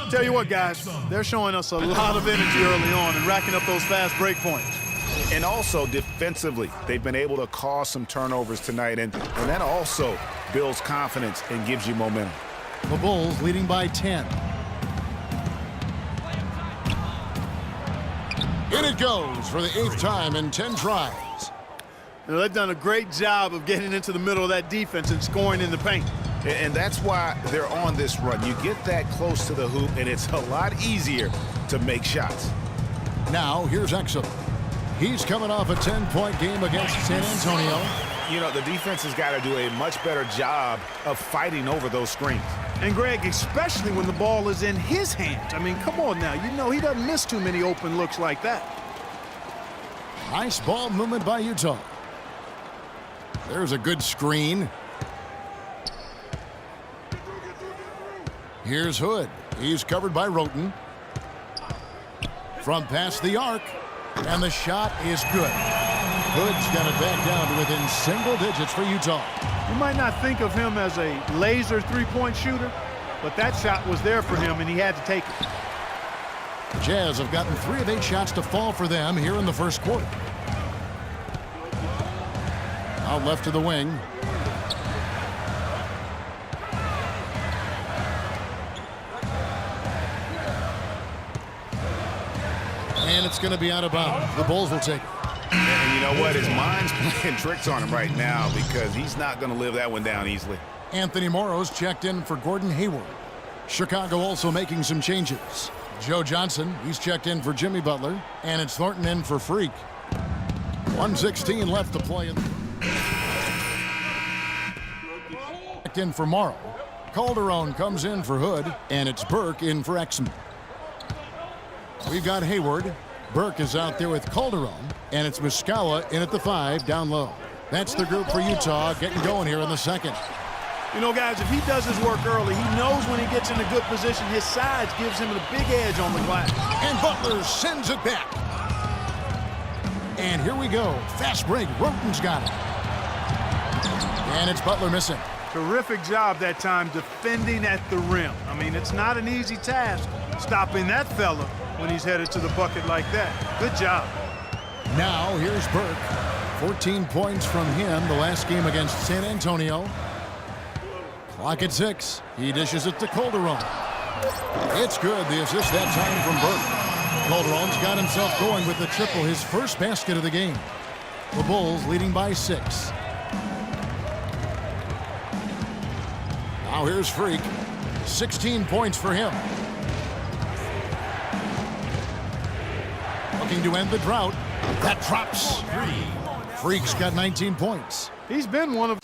Tell you what, guys, they're showing us a lot of energy early on and racking up those fast break points. And also defensively, they've been able to cause some turnovers tonight, and that also builds confidence and gives you momentum. The Bulls leading by 10. In it goes for the 8th time in 10 tries. They've done a great job of getting into the middle of that defense and scoring in the paint. And that's why they're on this run. You get that close to the hoop, and it's a lot easier to make shots. Now, here's Exum. He's coming off a 10-point game against San Antonio. You know, the defense has got to do a much better job of fighting over those screens. And, Greg, especially when the ball is in his hands. I mean, come on now. You know he doesn't miss too many open looks like that. Nice ball movement by Utah. There's a good screen. Here's Hood. He's covered by Roten. From past the arc. And the shot is good. Hood's got it back down to within single digits for Utah. You might not think of him as a laser three-point shooter, but that shot was there for him, and he had to take it. Jazz have gotten 3 of 8 shots to fall for them here in the first quarter. Out left to the wing. And it's going to be out of bounds. The Bulls will take it. And you know what? His mind's playing tricks on him right now because he's not going to live that one down easily. Anthony Morrow's checked in for Gordon Hayward. Chicago also making some changes. Joe Johnson, he's checked in for Jimmy Butler. And it's Thornton in for Freak. 1:16 left to play. Checked in for Morrow. Calderon comes in for Hood. And it's Burke in for Exum. We've got Hayward. Burke is out there with Calderon. And it's Muscala in at the 5 down low. That's the group for Utah getting going here in the second. You know, guys, if he does his work early, he knows when he gets in a good position, his size gives him a big edge on the glass. And Butler sends it back. And here we go. Fast break. Roten's got it. And it's Butler missing. Terrific job that time defending at the rim. I mean, it's not an easy task stopping that fella when he's headed to the bucket like that. Good job. Now here's Burke. 14 points from him the last game against San Antonio. Clock at 6. He dishes it to Calderon. It's good. The assist that time from Burke. Calderon's got himself going with the triple, his first basket of the game. The Bulls leading by 6. Now here's Freak. 16 points for him. Looking to end the drought. That drops. Freak's got 19 points. He's been one of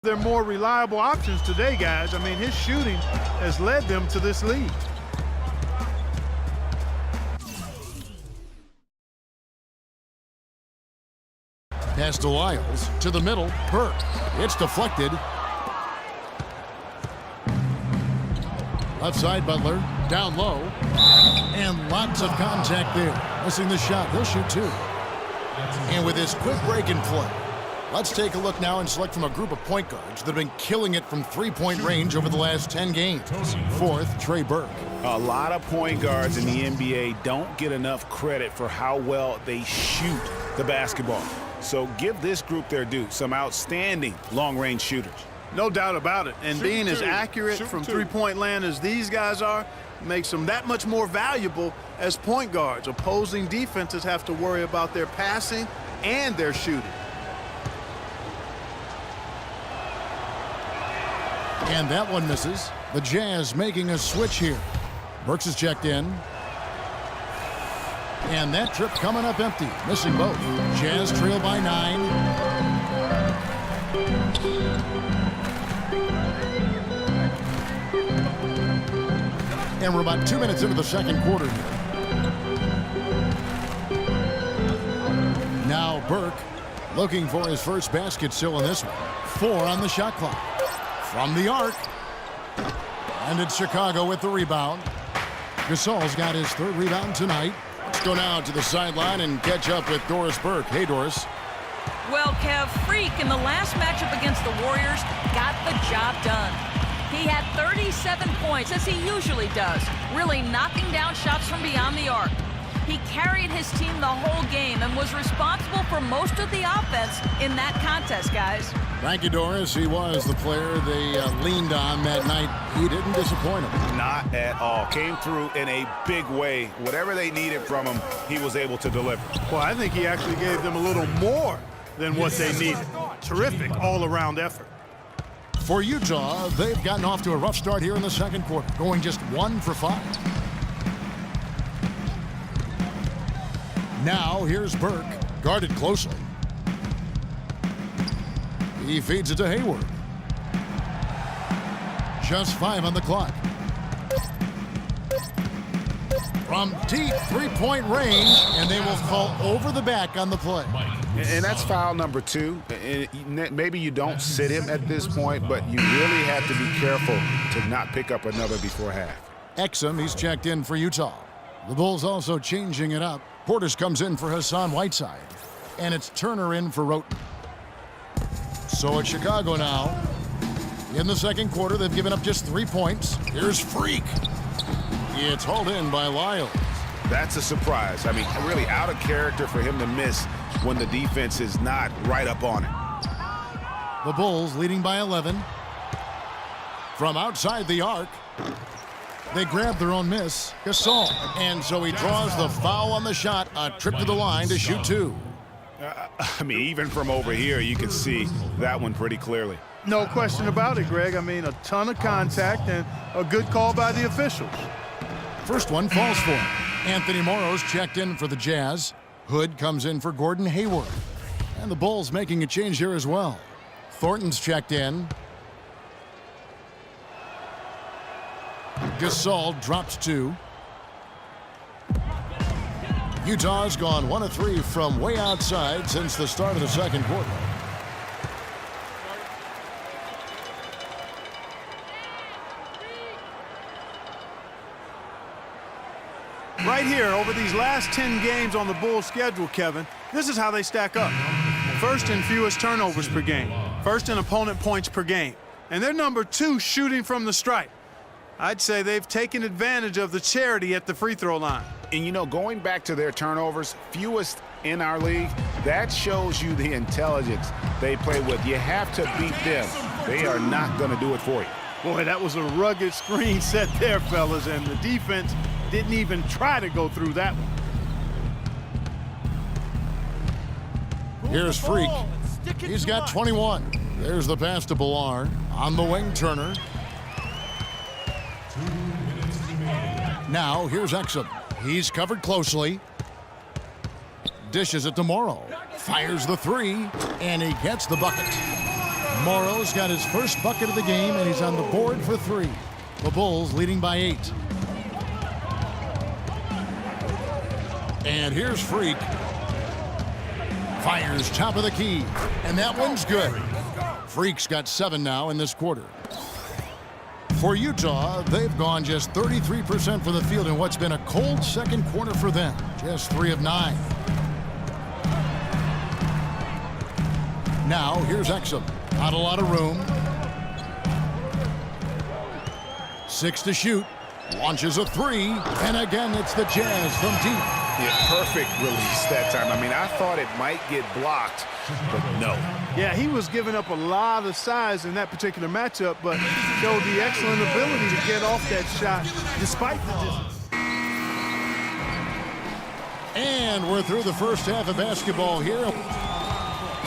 their more reliable options today, guys. I mean, his shooting has led them to this lead. Pass to Lyles. To the middle. Burke. It's deflected. Left side, Butler. Down low. And lots of contact there. Missing the shot. He'll shoot 2. And with his quick break in play, let's take a look now and select from a group of point guards that have been killing it from three-point range over the last 10 games. 4th, Trey Burke. A lot of point guards in the NBA don't get enough credit for how well they shoot the basketball. So give this group their due. Some outstanding long-range shooters. No doubt about it. And being as accurate from three-point land as these guys are makes them that much more valuable as point guards. Opposing defenses have to worry about their passing and their shooting. And that one misses. The Jazz making a switch here. Burks is checked in. And that trip coming up empty, missing both. Jazz trail by 9. And we're about 2 minutes into the second quarter here. Now Burke looking for his first basket still in this one. 4 on the shot clock. From the arc. And it's Chicago with the rebound. Gasol's got his 3rd rebound tonight. Let's go now to the sideline and catch up with Doris Burke. Hey, Doris. Well, Kev, Freak in the last matchup against the Warriors got the job done. He had 37 points, as he usually does, really knocking down shots from beyond the arc. He carried his team the whole game and was responsible for most of the offense in that contest, guys. Thank you, Doris. He was the player they leaned on that night. He didn't disappoint them. Not at all. Came through in a big way. Whatever they needed from him, he was able to deliver. Well, I think he actually gave them a little more than what they needed. Terrific all-around effort. For Utah, they've gotten off to a rough start here in the second quarter, going just 1 for 5. Now here's Burke, guarded closely. He feeds it to Hayward. Just 5 on the clock. From deep 3-point range, and they will call over the back on the play. And that's foul number 2. And maybe you don't sit him at this point, but you really have to be careful to not pick up another before half. Exum, he's checked in for Utah. The Bulls also changing it up. Portis comes in for Hassan Whiteside. And it's Turner in for Roten. So it's Chicago now. In the second quarter, they've given up just 3 points. Here's Freak. It's hauled in by Lyles. That's a surprise. I mean, really out of character for him to miss when the defense is not right up on it. The Bulls leading by 11. From outside the arc, they grab their own miss. Gasol. And so he draws the foul on the shot. A trip to the line to shoot 2. I mean, even from over here, you can see that one pretty clearly. No question about it, Greg. I mean, a ton of contact and a good call by the officials. First one falls for him. Anthony Morrow's checked in for the Jazz. Hood comes in for Gordon Hayward. And the Bulls making a change here as well. Thornton's checked in. Gasol drops 2. Utah's gone 1 of 3 from way outside since the start of the second quarter. Right here, over these last 10 games on the Bulls' schedule, Kevin, this is how they stack up. First in fewest turnovers per game. First in opponent points per game. And they're number 2 shooting from the stripe. I'd say they've taken advantage of the charity at the free throw line. And, you know, going back to their turnovers, fewest in our league, that shows you the intelligence they play with. You have to beat them. They are not going to do it for you. Boy, that was a rugged screen set there, fellas, and the defense didn't even try to go through that one. Here's Freak. He's got 21. There's the pass to Bilal. On the wing, Turner. Now, here's Exum. He's covered closely. Dishes it to Morrow. Fires the 3, and he gets the bucket. Morrow's got his first bucket of the game, and he's on the board for 3. The Bulls leading by 8. And here's Freak. Fires top of the key, and that one's good. Freak's got 7 now in this quarter. For Utah, they've gone just 33% from the field in what's been a cold second quarter for them. Just 3 of 9. Now, here's Exum. Not a lot of room. 6 to shoot. Launches a 3. And again, it's the Jazz from deep. Yeah, perfect release that time. I mean, I thought it might get blocked, but no. Yeah, he was giving up a lot of size in that particular matchup, but showed the excellent ability to get off that shot despite the distance. And we're through the first half of basketball here.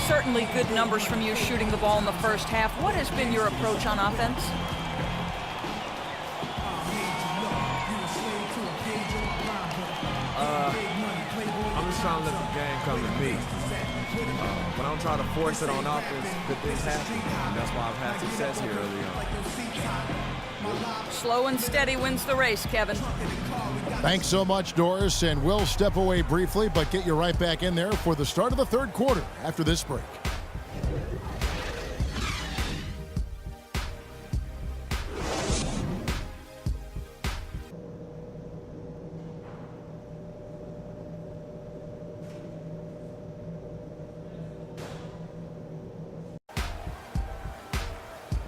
Certainly good numbers from you shooting the ball in the first half. What has been your approach on offense? I'm just trying to let the game come to me. But I don't try to force it on offense. Good things happen. And that's why I've had success here early on. Slow and steady wins the race, Kevin. Thanks so much, Doris, and we'll step away briefly, but get you right back in there for the start of the third quarter after this break.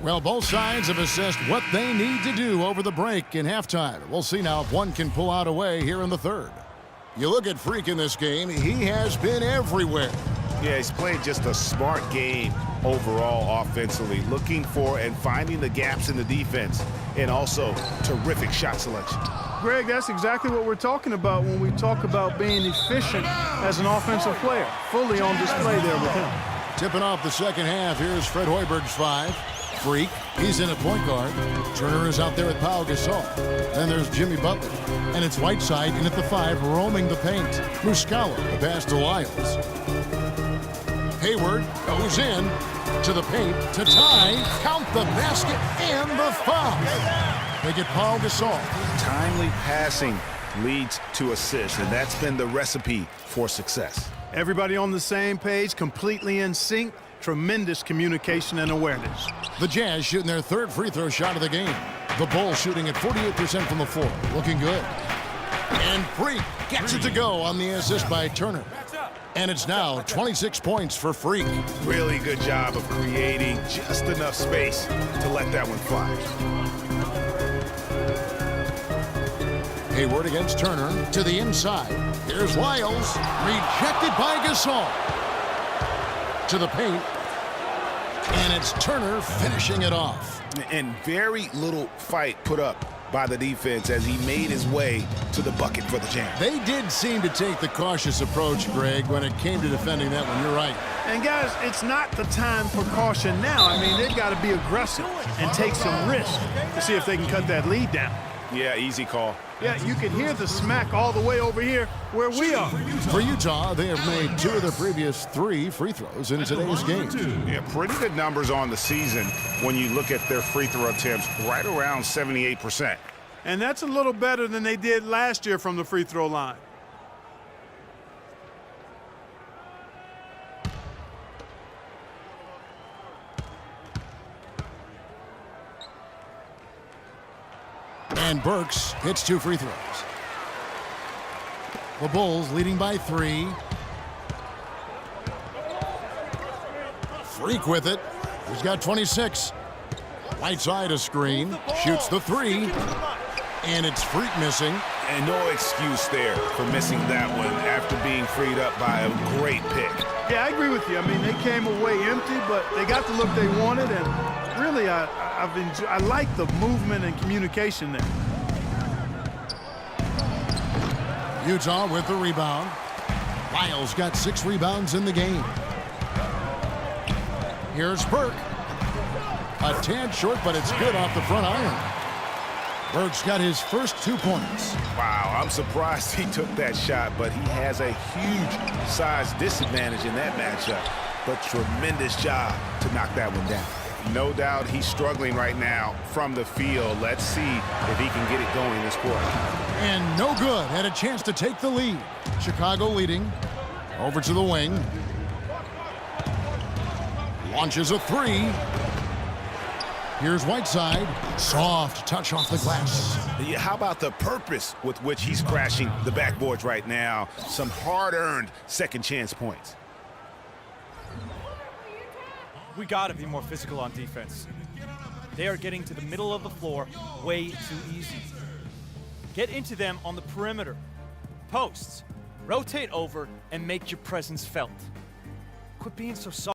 Well, both sides have assessed what they need to do over the break in halftime. We'll see now if one can pull out a way here in the third. You look at Freak in this game, he has been everywhere. Yeah, he's played just a smart game overall offensively, looking for and finding the gaps in the defense, and also terrific shot selection. Greg, that's exactly what we're talking about when we talk about being efficient as an offensive player. Fully on display there with him. Tipping off the second half, here's Fred Hoiberg's 5. Freak, he's in a point guard. Turner is out there with Pau Gasol. Then there's Jimmy Butler. And it's Whiteside in at the 5, roaming the paint. Muscala, the pass to Lyles. Hayward goes in to the paint to tie, count the basket, and the foul. They get Pau Gasol. Timely passing leads to assists, and that's been the recipe for success. Everybody on the same page, completely in sync. Tremendous communication and awareness. The Jazz shooting their third free throw shot of the game. The Bulls shooting at 48% from the floor. Looking good. And Freak gets it to go on the assist by Turner. And it's now 26 points for Freak. Really good job of creating just enough space to let that one fly. Hayward against Turner to the inside. Here's Lyles. Rejected by Gasol. To the paint, and it's Turner finishing it off. And very little fight put up by the defense as he made his way to the bucket for the jam. They did seem to take the cautious approach, Greg, when it came to defending that one. You're right. And guys, it's not the time for caution now. I mean, they've got to be aggressive and take some risk to see if they can cut that lead down. Yeah, easy call. Yeah, you can hear the smack all the way over here where we are. For Utah, they have made 2 of their previous 3 free throws in today's game. Yeah, pretty good numbers on the season when you look at their free throw attempts, right around 78%. And that's a little better than they did last year from the free throw line. And Burks hits 2 free throws. The Bulls leading by 3. Freak with it. He's got 26. Whiteside a screen. Shoots the 3. And it's Freak missing. And no excuse there for missing that one after being freed up by a great pick. Yeah, I agree with you. I mean, they came away empty, but they got the look they wanted, and really, I like the movement and communication there. Utah with the rebound. Lyles got 6 rebounds in the game. Here's Burke. A tad short, but it's good off the front iron. Burke's got his first 2 points. Wow, I'm surprised he took that shot, but he has a huge size disadvantage in that matchup. But tremendous job to knock that one down. No doubt he's struggling right now from the field. Let's see if he can get it going this quarter. And no good. Had a chance to take the lead. Chicago leading. Over to the wing. Launches a 3. Here's Whiteside. Soft touch off the glass. Yeah, how about the purpose with which he's crashing the backboards right now? Some hard-earned second chance points. We got to be more physical on defense. They are getting to the middle of the floor way too easy. Get into them on the perimeter. Posts. Rotate over and make your presence felt. Quit being so soft.